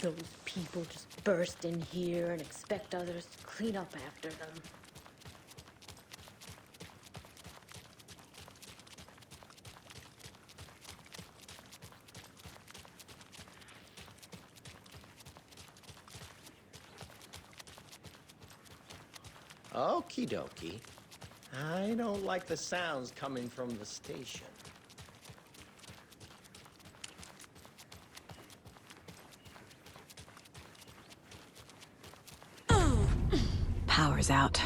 Those people just burst in here and expect others to clean up after them. Okie dokie. I don't like the sounds coming from the station. Power's out.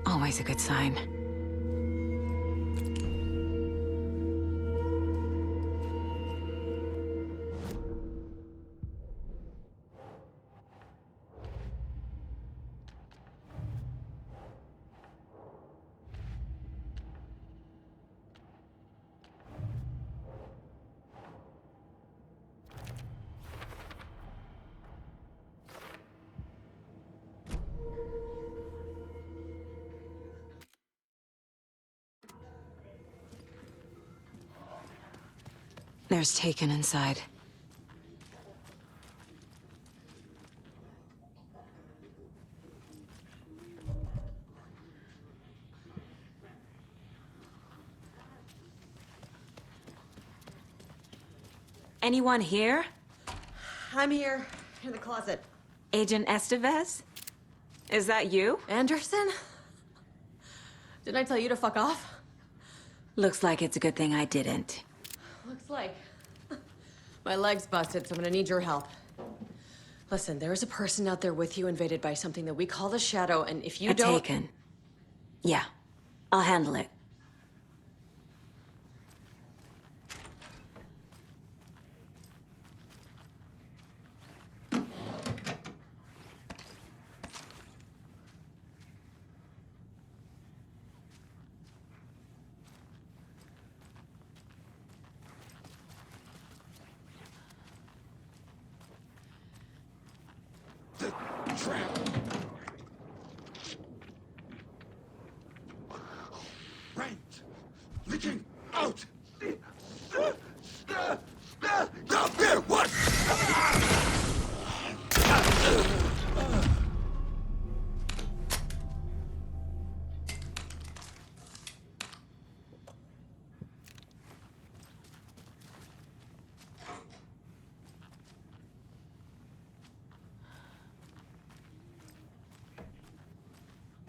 Always a good sign. There's Taken inside. Anyone here? I'm here, in the closet. Agent Estevez? Is that you? Anderson? Didn't I tell you to fuck off? Looks like it's a good thing I didn't. Looks like. My leg's busted, so I'm gonna need your help. Listen, there is a person out there with you invaded by something that we call the Shadow, and if you don't... Taken. Yeah, I'll handle it. Trap! Rent! Leaking out! Down there! What?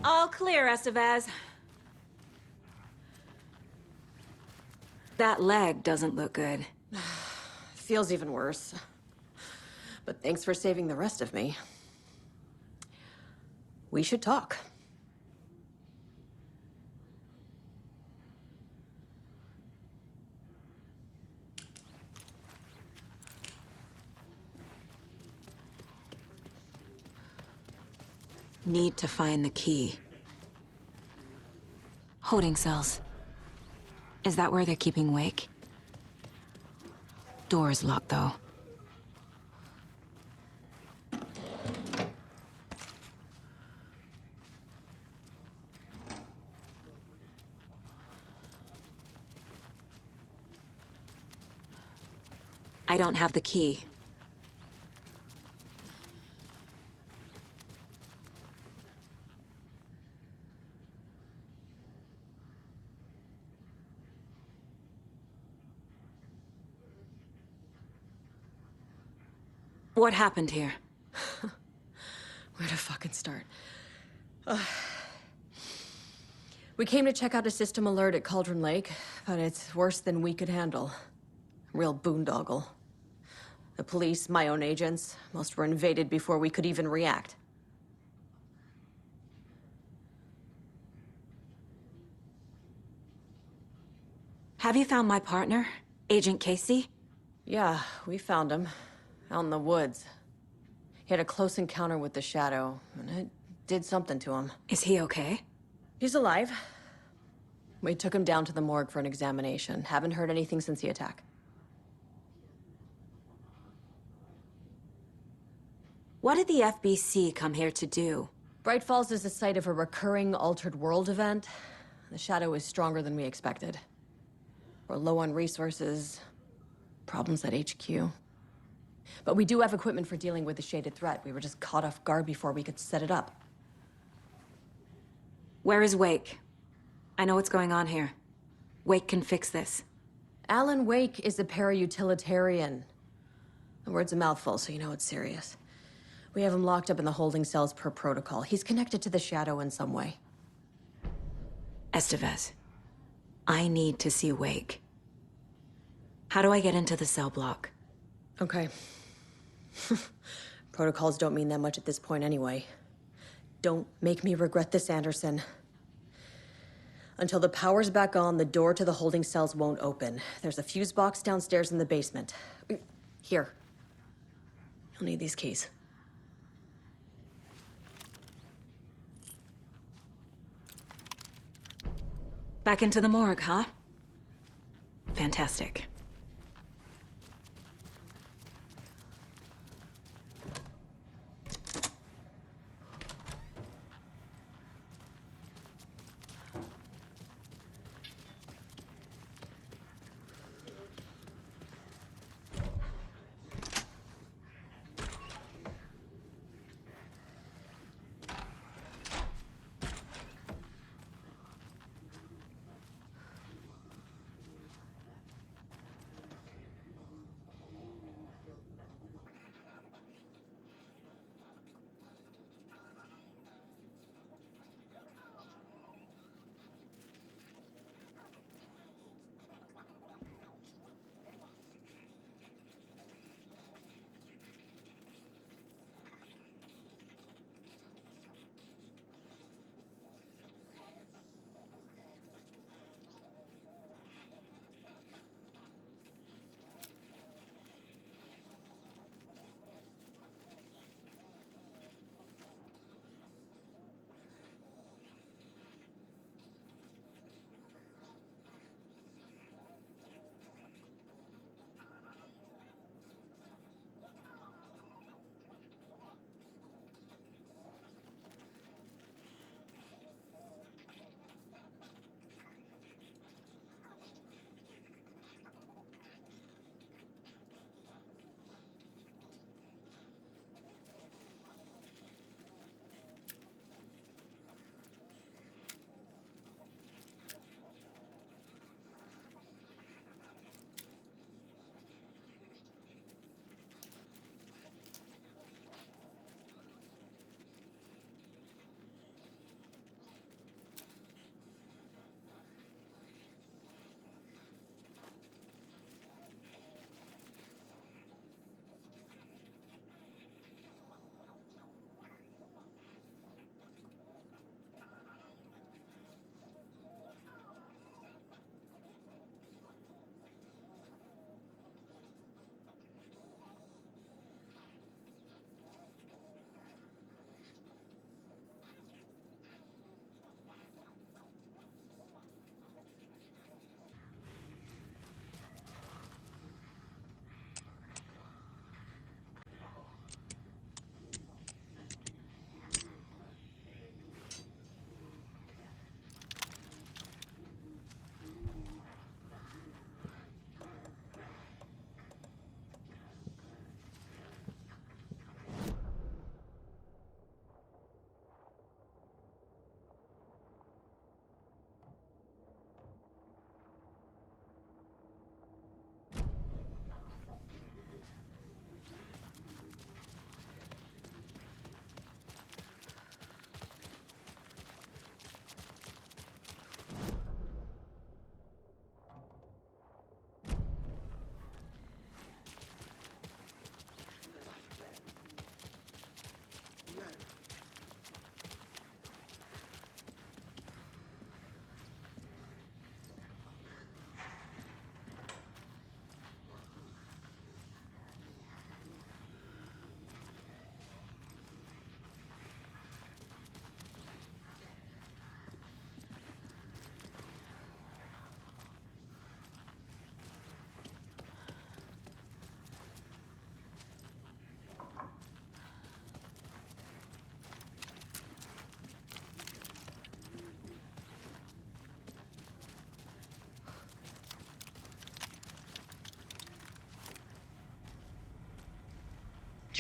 All clear, Estevez. That leg doesn't look good. Feels even worse. But thanks for saving the rest of me. We should talk. Need to find the key. Holding cells. Is that where they're keeping Wake? Door's locked, though. I don't have the key. What happened here? Where to fucking start? We came to check out a system alert at Cauldron Lake, but it's worse than we could handle. Real boondoggle. The police, my own agents, most were invaded before we could even react. Have you found my partner, Agent Casey? Yeah, we found him. Out in the woods. He had a close encounter with the Shadow, and it did something to him. Is he okay? He's alive. We took him down to the morgue for an examination. Haven't heard anything since the attack. What did the FBC come here to do? Bright Falls is the site of a recurring Altered World event. The Shadow is stronger than we expected. We're low on resources, problems at HQ. But we do have equipment for dealing with the shaded threat. We were just caught off guard before we could set it up. Where is Wake? I know what's going on here. Wake can fix this. Alan Wake is a para-utilitarian. The word's a mouthful, so you know it's serious. We have him locked up in the holding cells per protocol. He's connected to the Shadow in some way. Estevez, I need to see Wake. How do I get into the cell block? Okay. Protocols don't mean that much at this point anyway. Don't make me regret this, Anderson. Until the power's back on, the door to the holding cells won't open. There's a fuse box downstairs in the basement. Here. You'll need these keys. Back into the morgue, huh? Fantastic.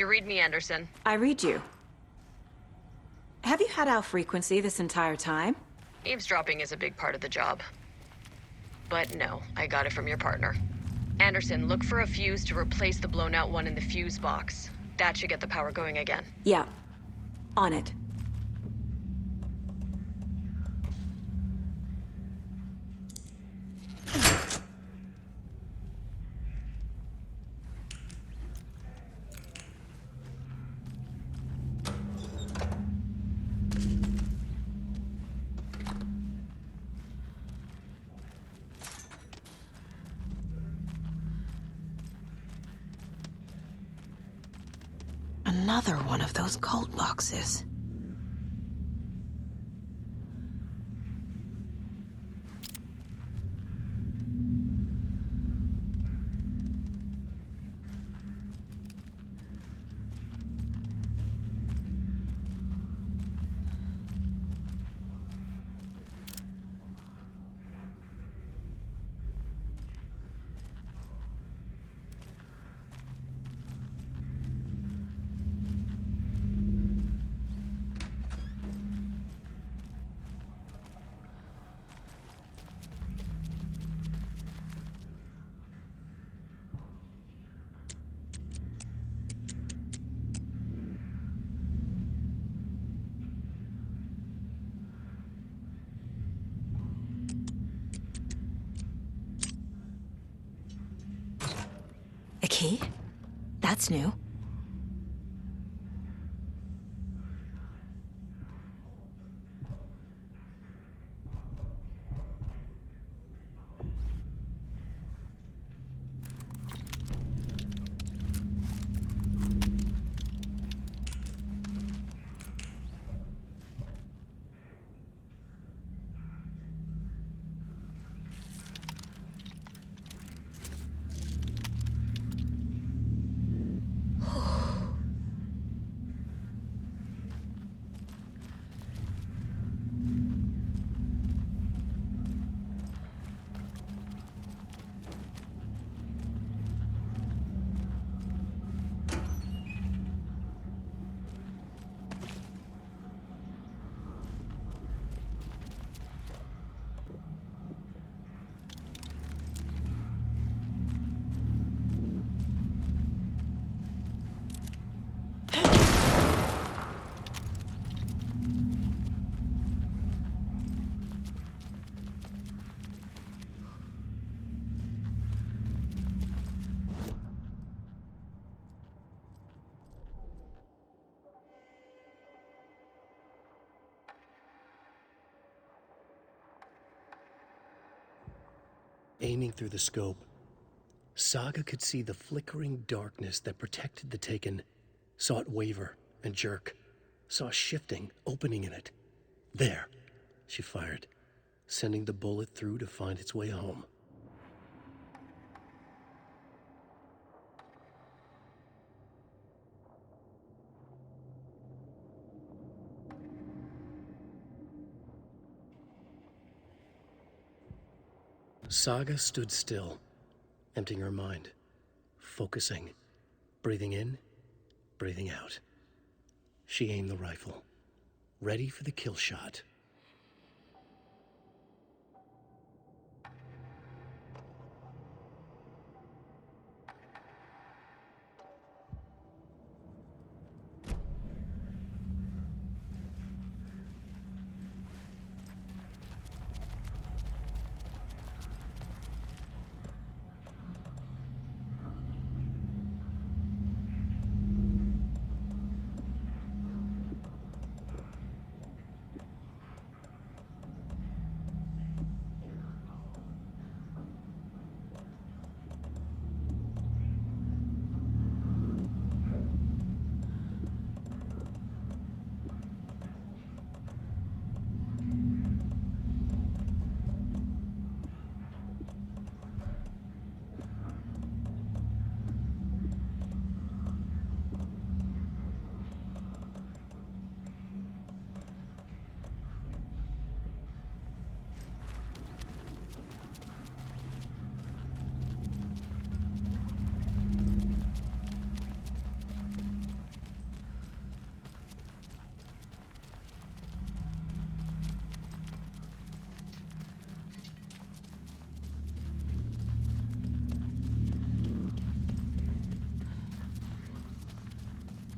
you read me, Anderson? I read you. Have you had Al frequency this entire time? Eavesdropping is a big part of the job. But no, I got it from your partner. Anderson, look for a fuse to replace the blown out one in the fuse box. That should get the power going again. Yeah. On it. Another one of those cult boxes. A key? That's new. Aiming through the scope, Saga could see the flickering darkness that protected the Taken, saw it waver and jerk, saw a shifting opening in it. There, she fired, sending the bullet through to find its way home. Saga stood still, emptying her mind, focusing, breathing in, breathing out. She aimed the rifle, ready for the kill shot.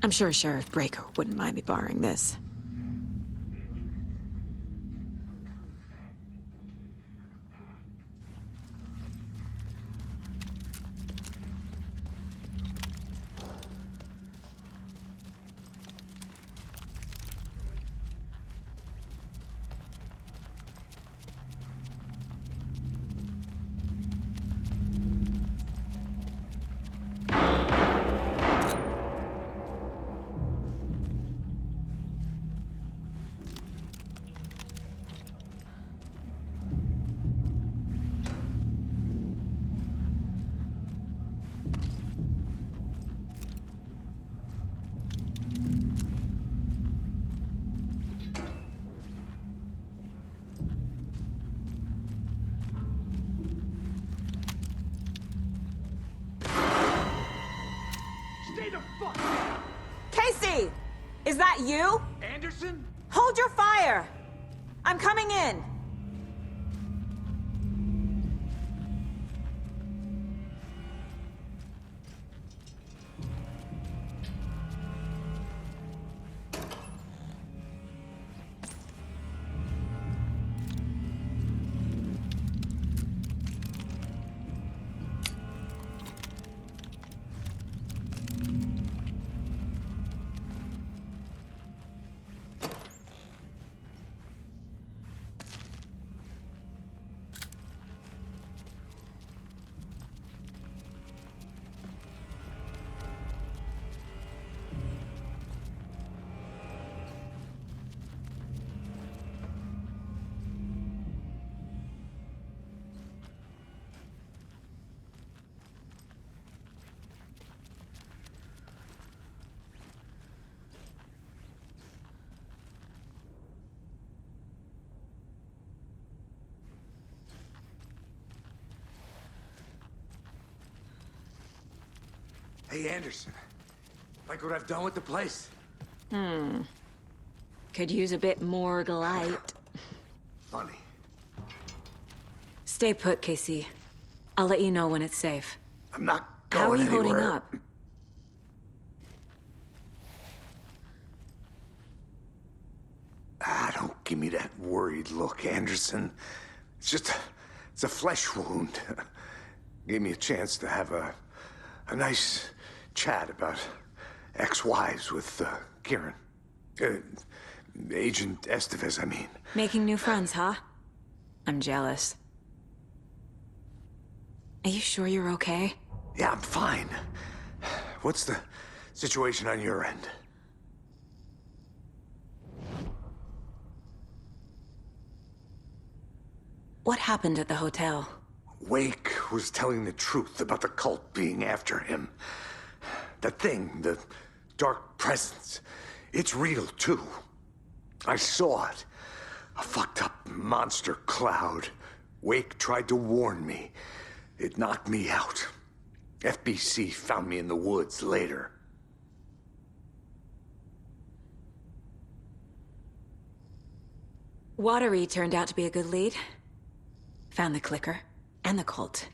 I'm sure Sheriff Breaker wouldn't mind me borrowing this. Stay the fuck down! Casey! Is that you? Anderson? Hold your fire! I'm coming in! Hey, Anderson. Like what I've done with the place? Could use a bit more light. Funny. Stay put, Casey. I'll let you know when it's safe. I'm not How are going you holding anywhere. up? Don't give me that worried look, Anderson. It's a flesh wound. Gave me a chance to have a nice chat about ex-wives with Kieran. Agent Estevez, I mean. Making new friends, huh? I'm jealous. Are you sure you're okay? Yeah, I'm fine. What's the situation on your end? What happened at the hotel? Wake was telling the truth about the cult being after him. That thing, the dark presence, it's real too. I saw it. A fucked up monster cloud. Wake tried to warn me. It knocked me out. FBC found me in the woods later. Watery turned out to be a good lead. Found the clicker and the cult.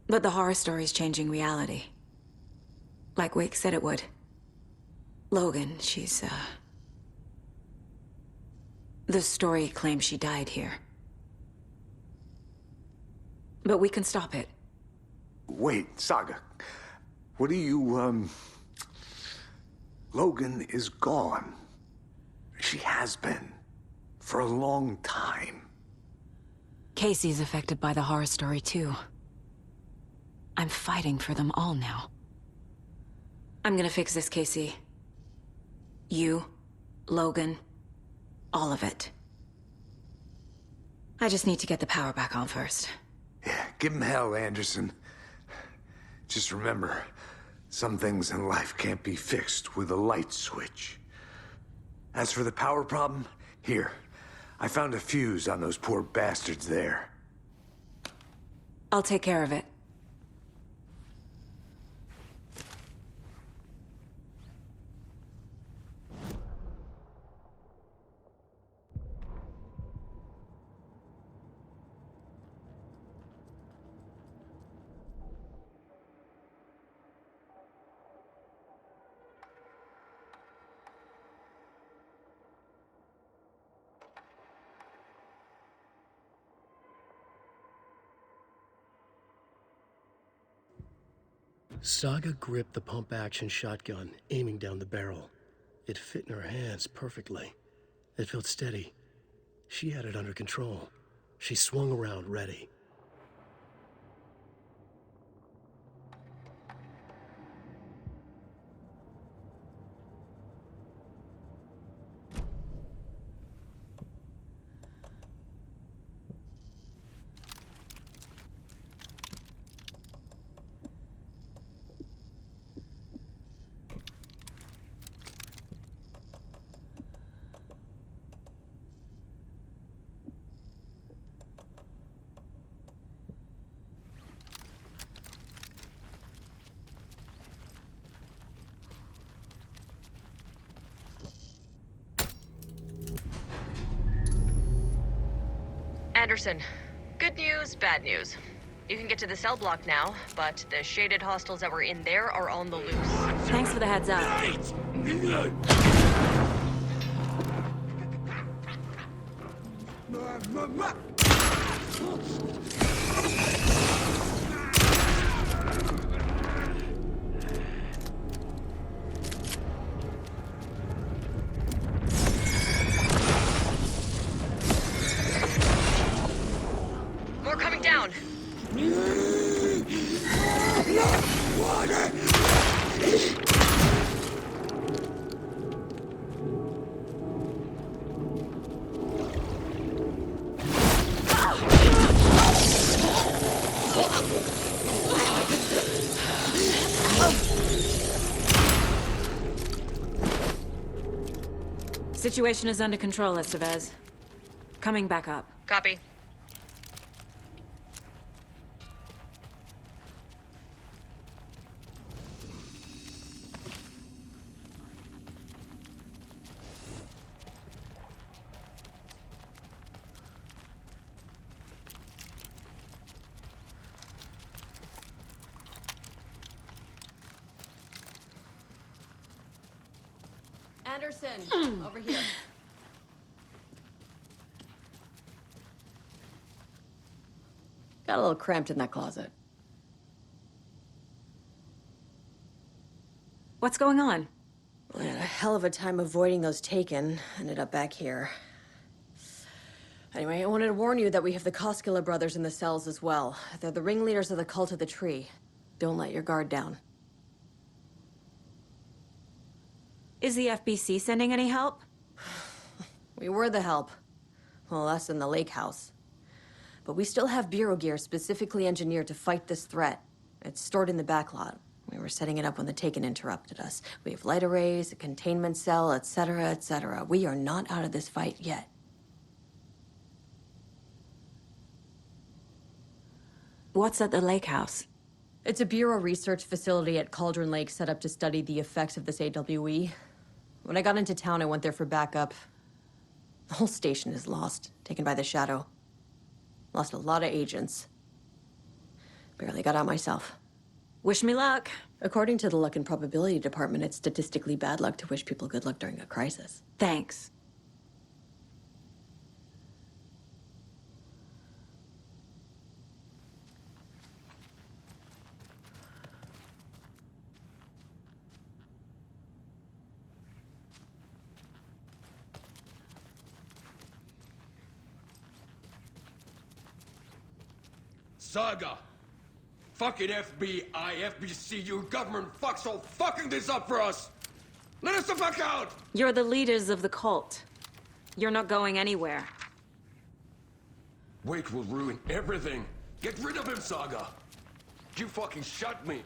But the horror story's changing reality. Like Wake said it would. Logan, she's, the story claims she died here. But we can stop it. Wait, Saga. What do you, Logan is gone. She has been. For a long time. Casey's affected by the horror story, too. I'm fighting for them all now. I'm gonna fix this, Casey. You, Logan, all of it. I just need to get the power back on first. Yeah, give him hell, Anderson. Just remember, some things in life can't be fixed with a light switch. As for the power problem, here. I found a fuse on those poor bastards there. I'll take care of it. Saga gripped the pump-action shotgun, aiming down the barrel. It fit in her hands perfectly. It felt steady. She had it under control. She swung around, ready. Anderson, good news, bad news. You can get to the cell block now, but the shaded hostiles that were in there are on the loose. Thanks for the heads up. More coming down. Situation is under control, Estevez. Coming back up. Copy. Anderson, over here. Got a little cramped in that closet. What's going on? We had a hell of a time avoiding those taken. Ended up back here. Anyway, I wanted to warn you that we have the Koskela brothers in the cells as well. They're the ringleaders of the Cult of the Tree. Don't let your guard down. Is the FBC sending any help? We were the help. Well, us in the lake house. But we still have Bureau gear specifically engineered to fight this threat. It's stored in the backlot. We were setting it up when the Taken interrupted us. We have light arrays, a containment cell, etc., etc. We are not out of this fight yet. What's at the lake house? It's a Bureau research facility at Cauldron Lake set up to study the effects of this AWE. When I got into town, I went there for backup. The whole station is lost, taken by the Shadow. Lost a lot of agents. Barely got out myself. Wish me luck. According to the Luck and Probability Department, it's statistically bad luck to wish people good luck during a crisis. Thanks. Saga! Fucking FBI, FBC, you government fucks all fucking this up for us! Let us the fuck out! You're the leaders of the cult. You're not going anywhere. Wait will ruin everything. Get rid of him, Saga! You fucking shut me!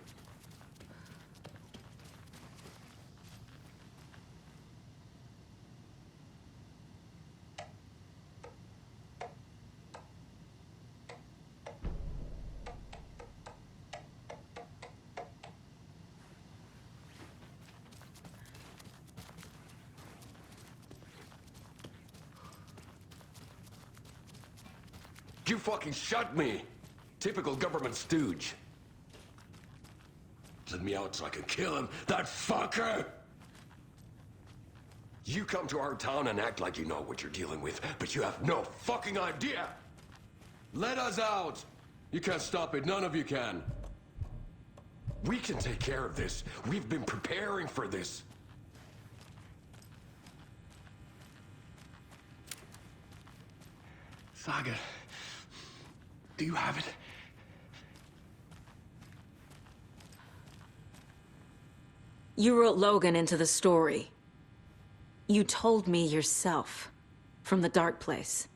You fucking shut me! Typical government stooge. Let me out so I can kill him, that fucker! You come to our town and act like you know what you're dealing with, but you have no fucking idea! Let us out! You can't stop it, none of you can. We can take care of this. We've been preparing for this. Saga, do you have it? You wrote Logan into the story. You told me yourself. From the dark place.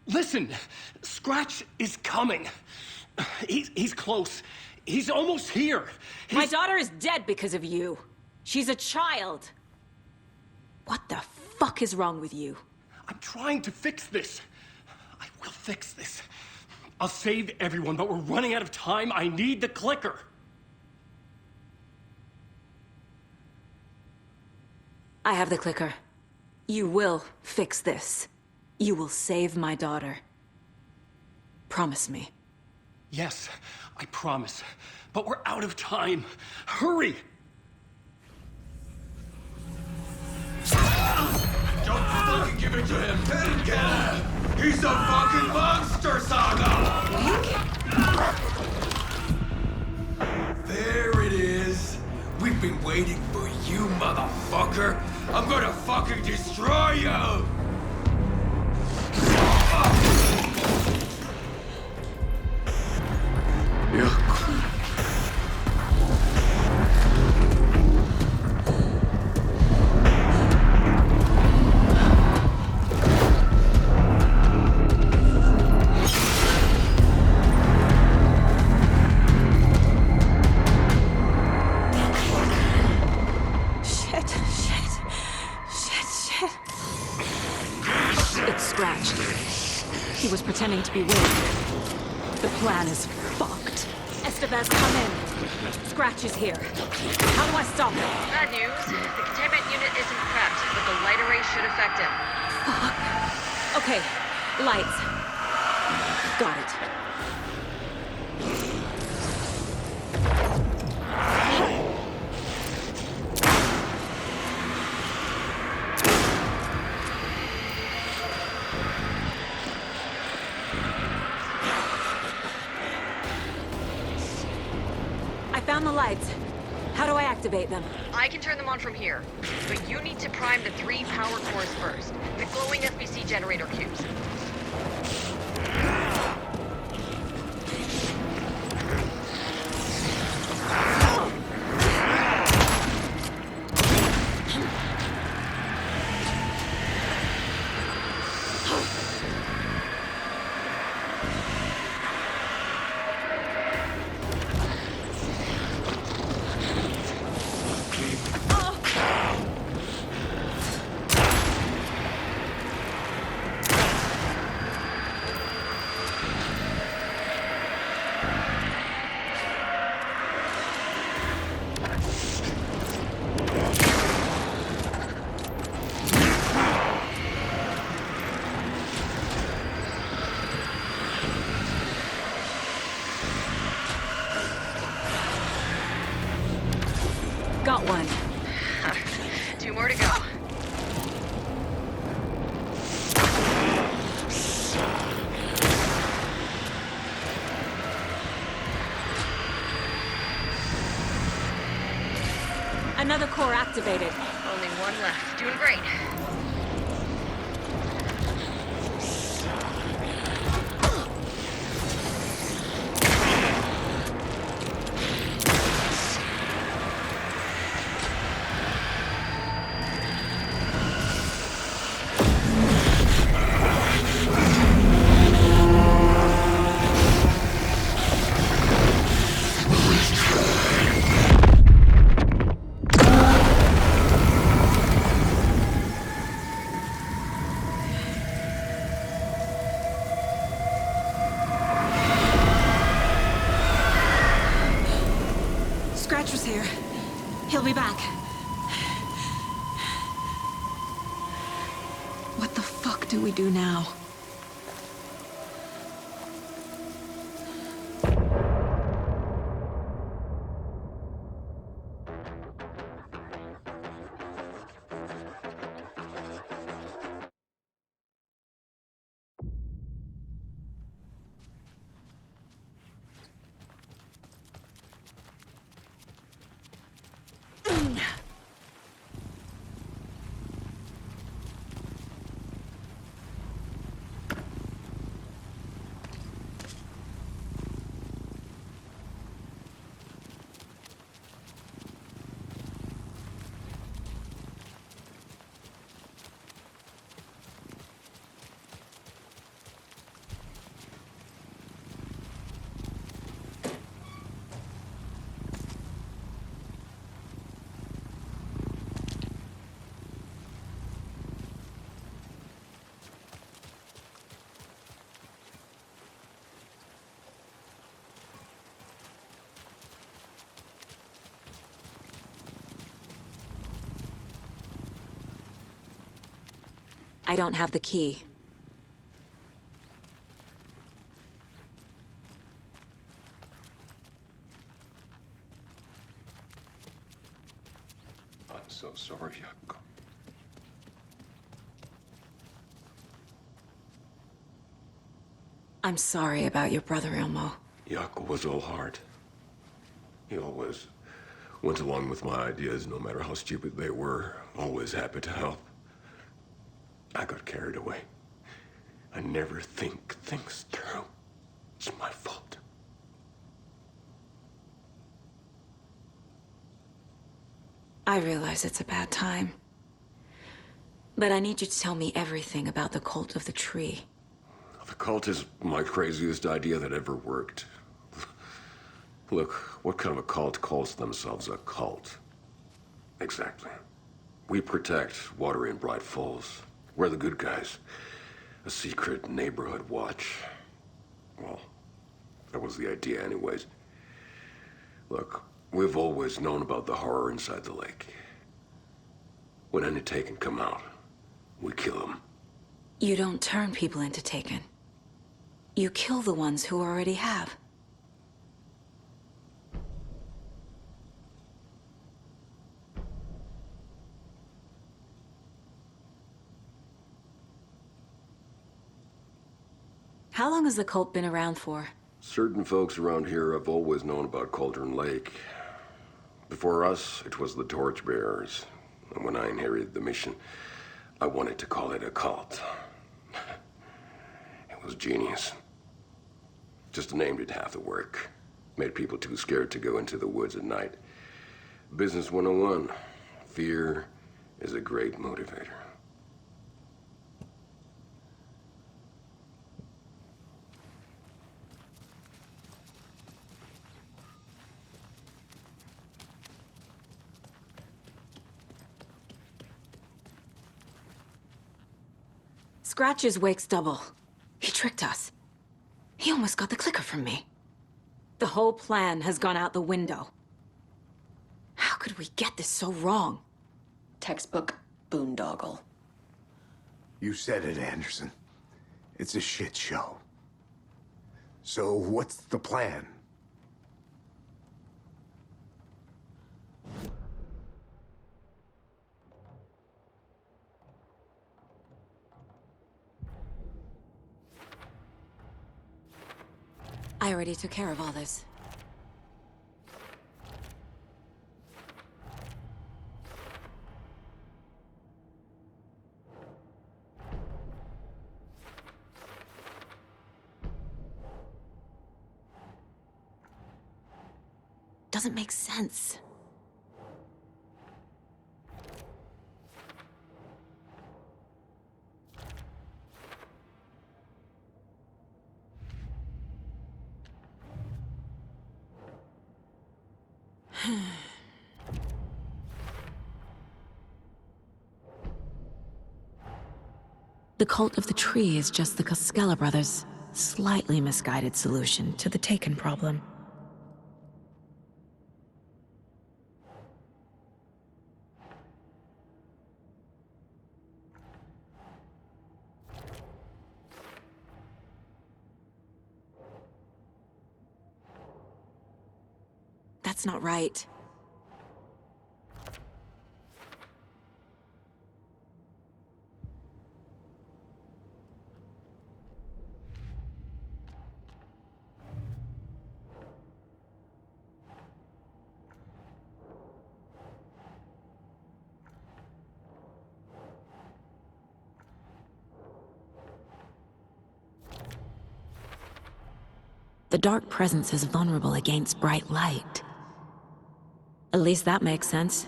Listen, Scratch is coming. He's close. He's almost here. My daughter is dead because of you. She's a child. What the fuck is wrong with you? I'm trying to fix this. I will fix this. I'll save everyone, but we're running out of time. I need the clicker. I have the clicker. You will fix this. You will save my daughter. Promise me. Yes, I promise. But we're out of time. Hurry! Don't fucking give it to him! Get him! He's a fucking monster, Saga! There it is! We've been waiting for you, motherfucker! I'm gonna fucking destroy you! It's Scratch. He was pretending to be Wade. The plan is fucked. Estevez, come in. Scratch is here. How do I stop him? Bad news. The containment unit isn't prepped, but the light array should affect him. Okay, lights. Got it. I found the lights. How do I activate them? I can turn them on from here, but you need to prime the 3 power cores first. The glowing SBC generator cubes. Got one. 2 more to go. Another core activated. Only 1 left. Doing great. Scratch was here. He'll be back. What the fuck do we do now? I don't have the key. I'm so sorry, Jack. I'm sorry about your brother, Ilmo. Jaco was all heart. He always went along with my ideas, no matter how stupid they were. Always happy to help. I got carried away. I never think things through. It's my fault. I realize it's a bad time. But I need you to tell me everything about the Cult of the Tree. The cult is my craziest idea that ever worked. Look, what kind of a cult calls themselves a cult? Exactly. We protect Water in Bright Falls. We're the good guys. A secret neighborhood watch. Well, that was the idea anyways. Look, we've always known about the horror inside the lake. When any Taken come out, we kill them. You don't turn people into Taken. You kill the ones who already have. How long has the cult been around for? Certain folks around here have always known about Cauldron Lake. Before us, it was the Torchbearers. And when I inherited the mission, I wanted to call it a cult. It was genius. Just a name did half the work. Made people too scared to go into the woods at night. Business 101. Fear is a great motivator. Scratch's wakes double. He tricked us. He almost got the clicker from me. The whole plan has gone out the window. How could we get this so wrong? Textbook boondoggle. You said it, Anderson. It's a shit show. So what's the plan? I already took care of all this. Doesn't make sense. The Cult of the Tree is just the Cascella brothers' slightly misguided solution to the Taken problem. That's not right. The Dark Presence is vulnerable against bright light. At least that makes sense.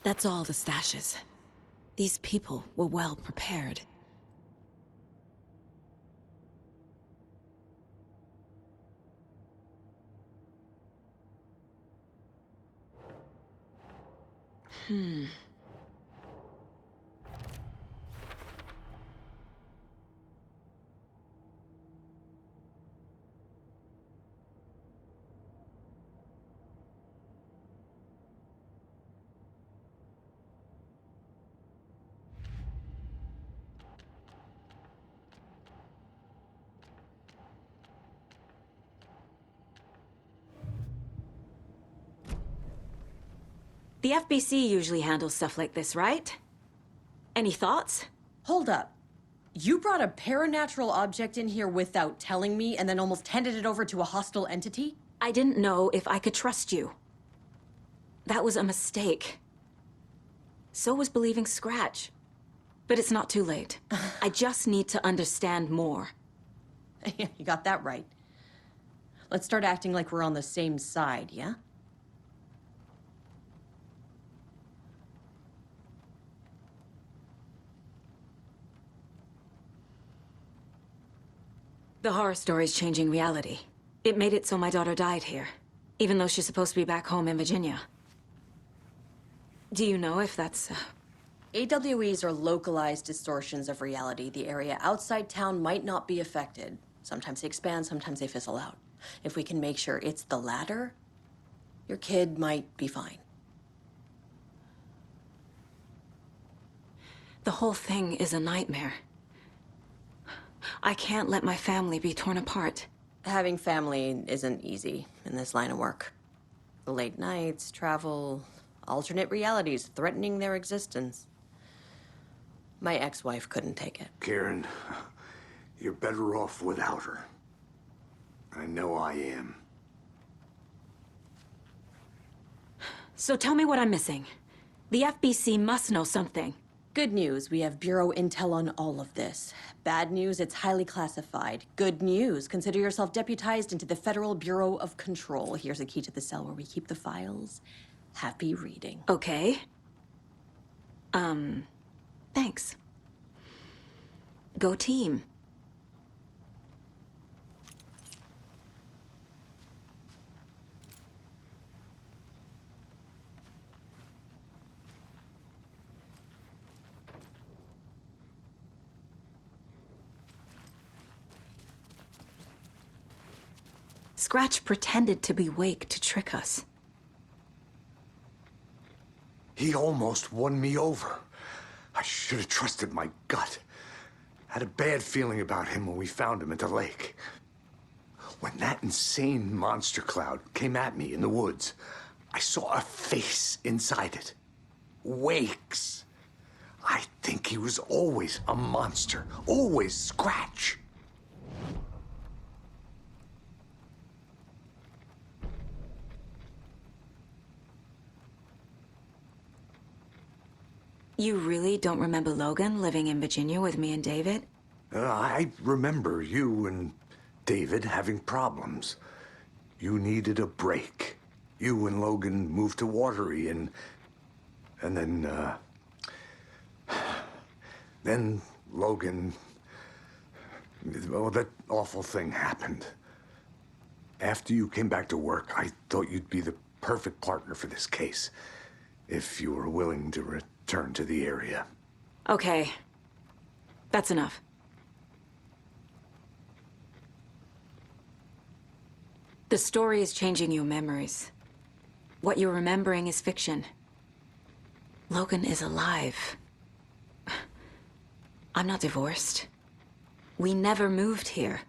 That's all the stashes. These people were well prepared. The FBC usually handles stuff like this, right? Any thoughts? Hold up. You brought a paranatural object in here without telling me and then almost handed it over to a hostile entity? I didn't know if I could trust you. That was a mistake. So was believing Scratch. But it's not too late. I just need to understand more. You got that right. Let's start acting like we're on the same side, yeah? The horror story's changing reality. It made it so my daughter died here, even though she's supposed to be back home in Virginia. Do you know if that's... AWEs are localized distortions of reality. The area outside town might not be affected. Sometimes they expand, sometimes they fizzle out. If we can make sure it's the latter, your kid might be fine. The whole thing is a nightmare. I can't let my family be torn apart. Having family isn't easy in this line of work. The late nights, travel, alternate realities threatening their existence. My ex-wife couldn't take it. Karen, you're better off without her. I know I am. So tell me what I'm missing. The FBC must know something. Good news, we have Bureau intel on all of this. Bad news, it's highly classified. Good news, consider yourself deputized into the Federal Bureau of Control. Here's a key to the cell where we keep the files. Happy reading. Okay. Thanks. Go team. Scratch pretended to be Wake to trick us. He almost won me over. I should have trusted my gut. Had a bad feeling about him when we found him at the lake. When that insane monster cloud came at me in the woods, I saw a face inside it. Wake's. I think he was always a monster. Always Scratch. You really don't remember Logan living in Virginia with me and David? I remember you and David having problems. You needed a break. You and Logan moved to Watery and then Logan, well, that awful thing happened. After you came back to work, I thought you'd be the perfect partner for this case, if you were willing to return to the area. Okay. That's enough. The story is changing your memories. What you're remembering is fiction. Logan is alive. I'm not divorced. We never moved here.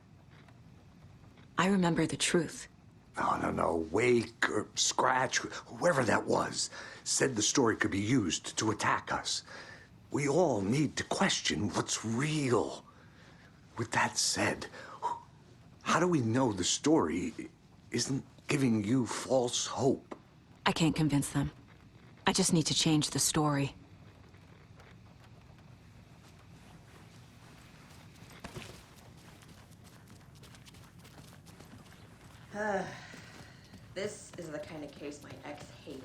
I remember the truth. No. Wake or Scratch, whoever that was, said the story could be used to attack us. We all need to question what's real. With that said, how do we know the story isn't giving you false hope? I can't convince them. I just need to change the story. This is the kind of case my ex hated.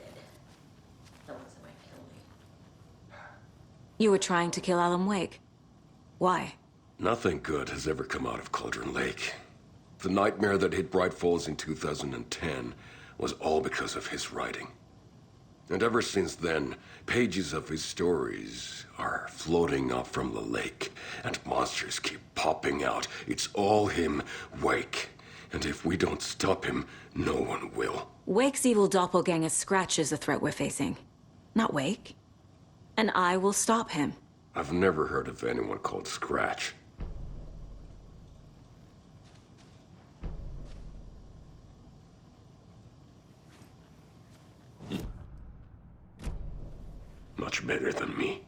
The ones that might kill me. You were trying to kill Alan Wake. Why? Nothing good has ever come out of Cauldron Lake. The nightmare that hit Bright Falls in 2010 was all because of his writing. And ever since then, pages of his stories are floating up from the lake, and monsters keep popping out. It's all him, Wake. And if we don't stop him, no one will. Wake's evil doppelganger Scratch is the threat we're facing, not Wake. And I will stop him. I've never heard of anyone called Scratch. much better than me.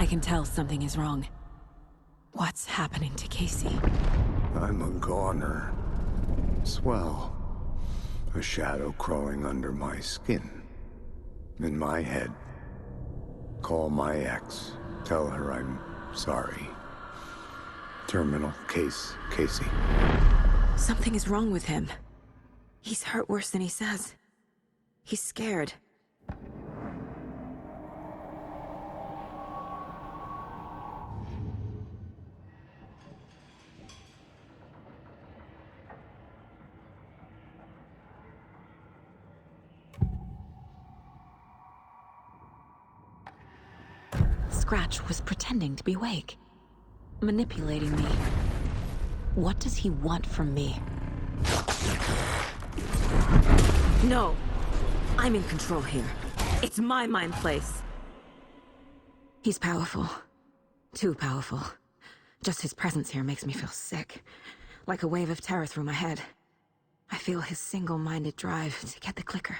I can tell something is wrong. What's happening to Casey? I'm a goner. Swell. A shadow crawling under my skin. In my head. Call my ex. Tell her I'm sorry. Terminal case, Casey. Something is wrong with him. He's hurt worse than he says. He's scared. Scratch was pretending to be awake, manipulating me. What does he want from me? No! I'm in control here. It's my mind place. He's powerful. Too powerful. Just his presence here makes me feel sick. Like a wave of terror through my head. I feel his single-minded drive to get the clicker.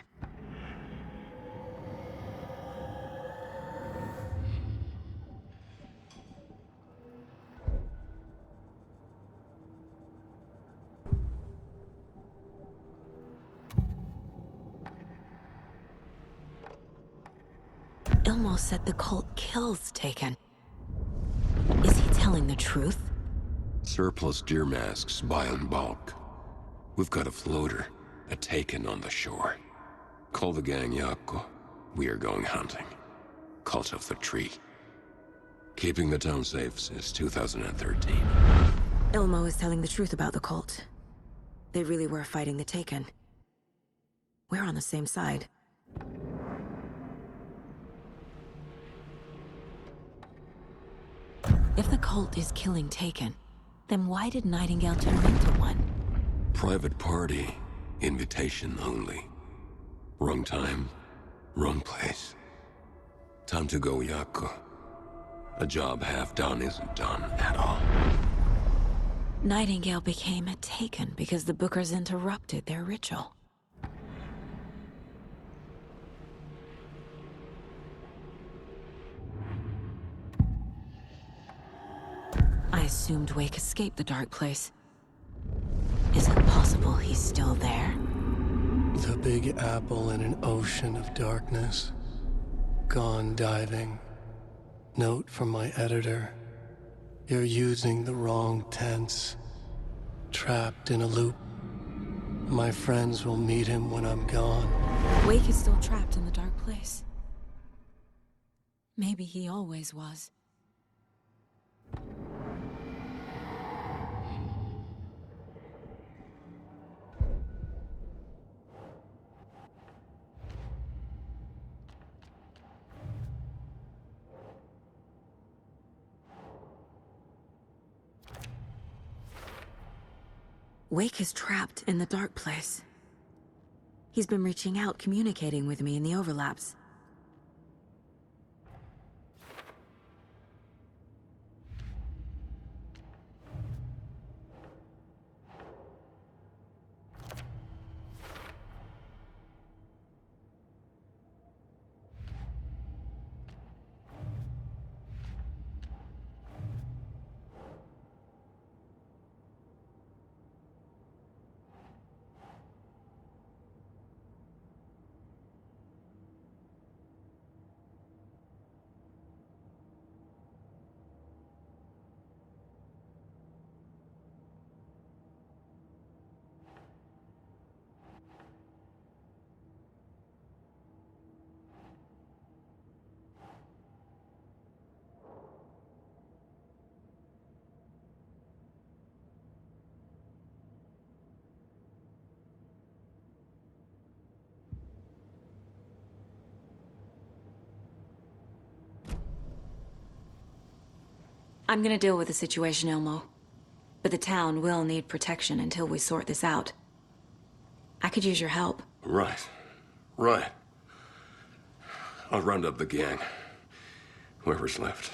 Ilmo said the cult kills Taken. Is he telling the truth? Surplus deer masks buy in bulk. We've got a floater, a Taken on the shore. Call the gang Yako. We are going hunting. Cult of the Tree. Keeping the town safe since 2013. Ilmo is telling the truth about the cult. They really were fighting the Taken. We're on the same side. If the cult is killing Taken, then why did Nightingale turn into one? Private party. Invitation only. Wrong time, wrong place. Time to go, Yako. A job half done isn't done at all. Nightingale became a Taken because the Bookers interrupted their ritual. I assumed Wake escaped the dark place. Is it possible he's still there? The Big Apple in an ocean of darkness. Gone diving. Note from my editor. You're using the wrong tense. Trapped in a loop. My friends will meet him when I'm gone. Wake is still trapped in the dark place. Maybe he always was. Wake is trapped in the dark place. He's been reaching out, communicating with me in the overlaps. I'm gonna deal with the situation, Ilmo. But the town will need protection until we sort this out. I could use your help. Right. Right. I'll round up the gang. Whoever's left.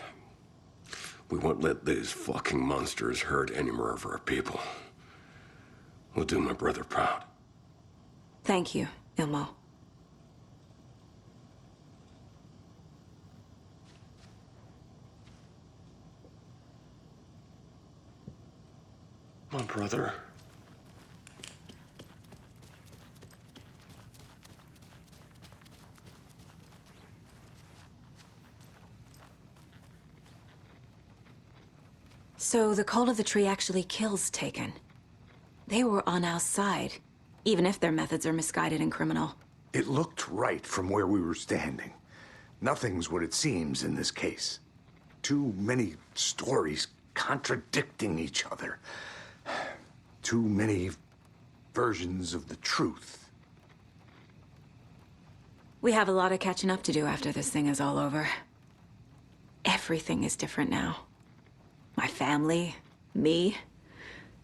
We won't let these fucking monsters hurt any more of our people. We'll do my brother proud. Thank you, Ilmo. My brother. So the Cult of the Tree actually kills Taken. They were on our side, even if their methods are misguided and criminal. It looked right from where we were standing. Nothing's what it seems in this case. Too many stories contradicting each other. Too many versions of the truth. We have a lot of catching up to do after this thing is all over. Everything is different now. My family, me,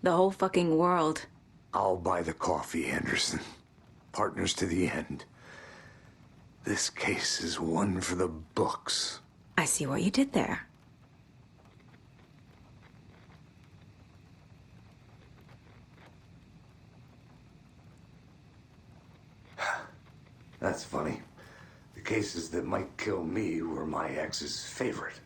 the whole fucking world. I'll buy the coffee, Anderson. Partners to the end. This case is one for the books. I see what you did there. That's funny. The cases that might kill me were my ex's favorite.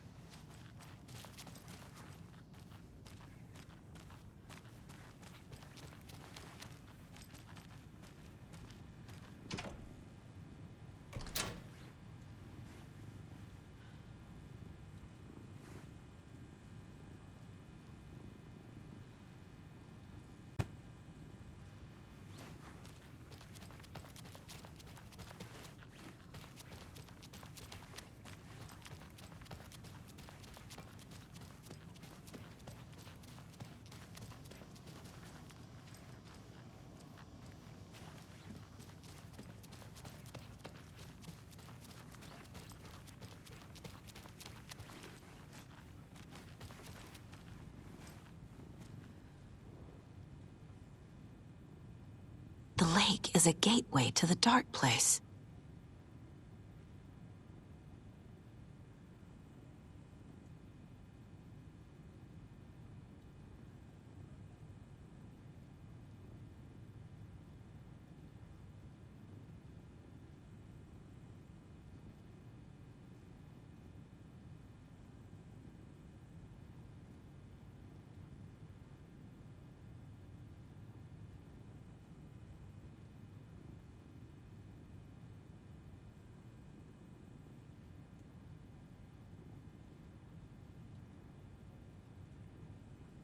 The lake is a gateway to the dark place.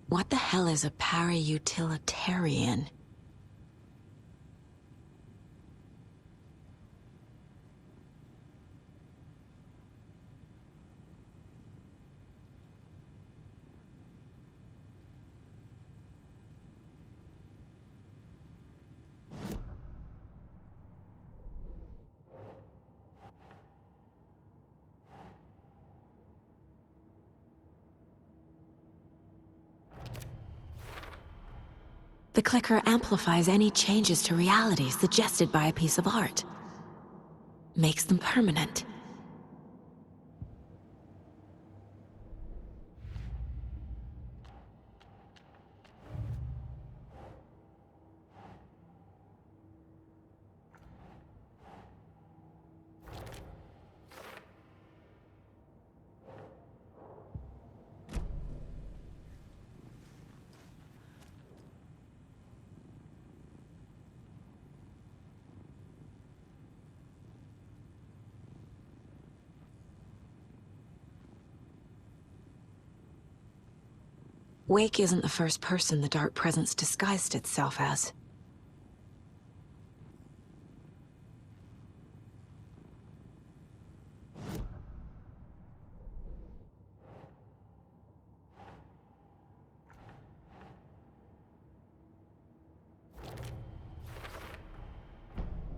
What the hell is a para-utilitarian? The clicker amplifies any changes to reality suggested by a piece of art. Makes them permanent. Wake isn't the first person the Dark Presence disguised itself as.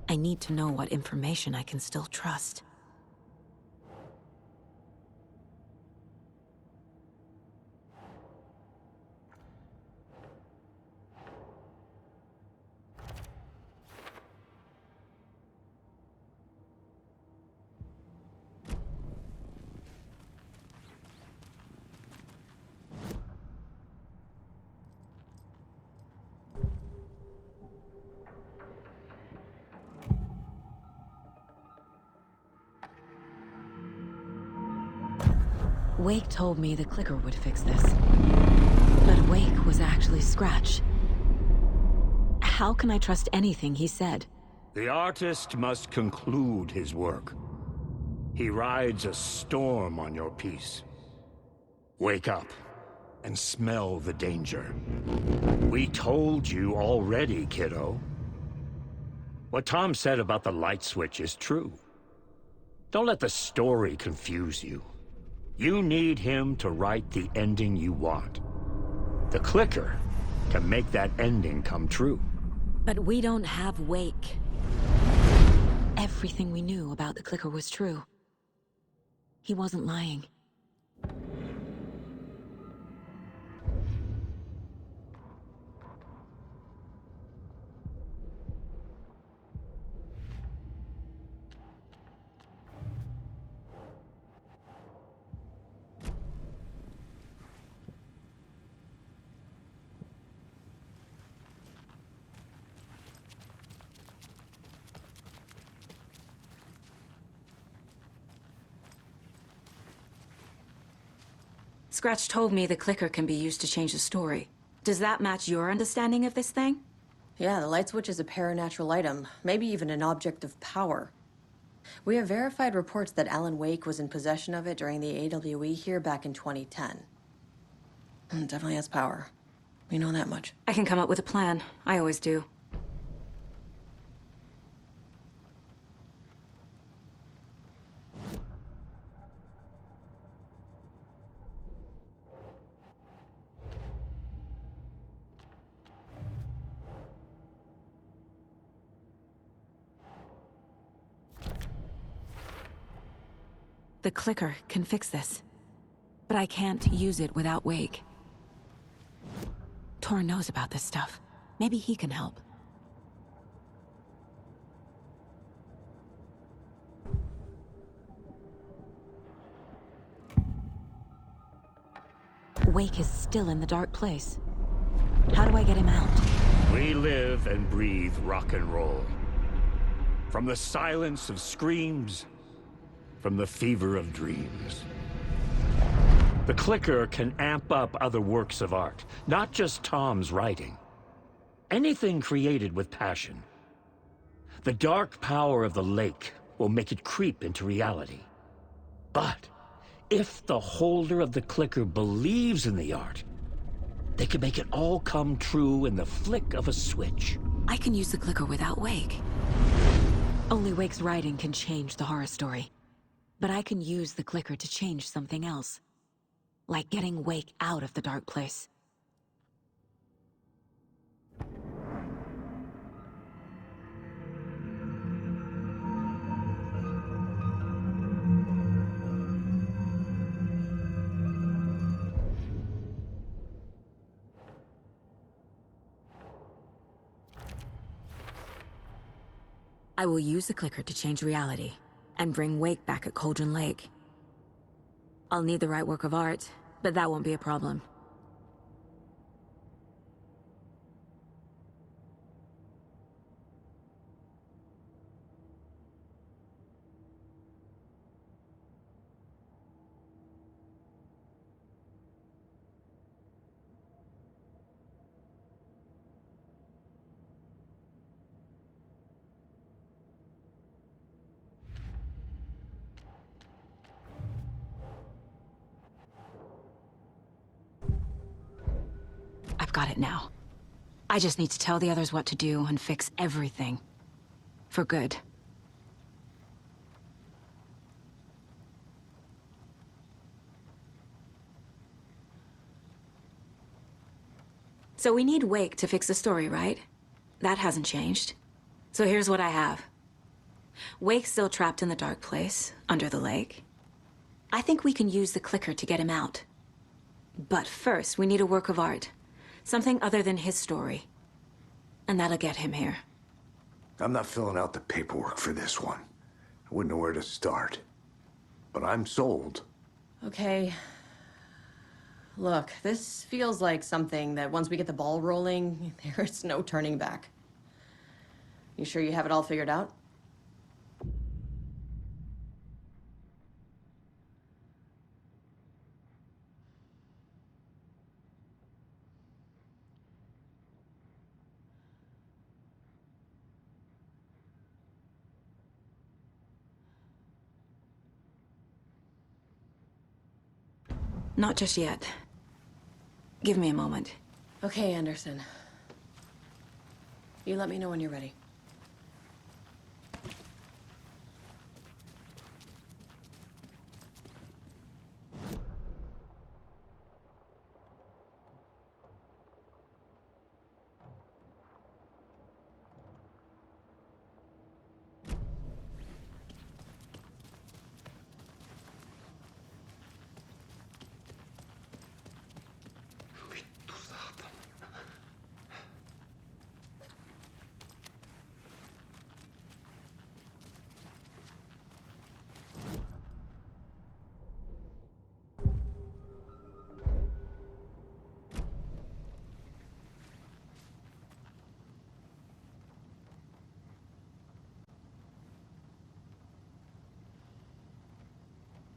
I need to know what information I can still trust. Wake told me the clicker would fix this. But Wake was actually Scratch. How can I trust anything he said? The artist must conclude his work. He rides a storm on your piece. Wake up and smell the danger. We told you already, kiddo. What Tom said about the light switch is true. Don't let the story confuse you. You need him to write the ending you want. The clicker can make that ending come true. But we don't have Wake. Everything we knew about the clicker was true. He wasn't lying. Scratch told me the clicker can be used to change the story. Does that match your understanding of this thing? Yeah, the light switch is a paranatural item, maybe even an object of power. We have verified reports that Alan Wake was in possession of it during the AWE here back in 2010. It definitely has power. We know that much. I can come up with a plan. I always do. The clicker can fix this, but I can't use it without Wake. Tor knows about this stuff. Maybe he can help. Wake is still in the dark place. How do I get him out? We live and breathe rock and roll. From the silence of screams, from the fever of dreams. The clicker can amp up other works of art, not just Tom's writing. Anything created with passion. The dark power of the lake will make it creep into reality. But if the holder of the clicker believes in the art, they can make it all come true in the flick of a switch. I can use the clicker without Wake. Only Wake's writing can change the horror story. But I can use the clicker to change something else. Like getting Wake out of the dark place. I will use the clicker to change reality. And bring Wake back at Cauldron Lake. I'll need the right work of art, but that won't be a problem. I've got it now. I just need to tell the others what to do and fix everything. For good. So we need Wake to fix the story, right? That hasn't changed. So here's what I have. Wake's still trapped in the dark place, under the lake. I think we can use the clicker to get him out. But first, we need a work of art. Something other than his story. And that'll get him here. I'm not filling out the paperwork for this one. I wouldn't know where to start. But I'm sold. Okay. Look, this feels like something that once we get the ball rolling, there's no turning back. You sure you have it all figured out? Not just yet. Give me a moment. Okay, Anderson. You let me know when you're ready.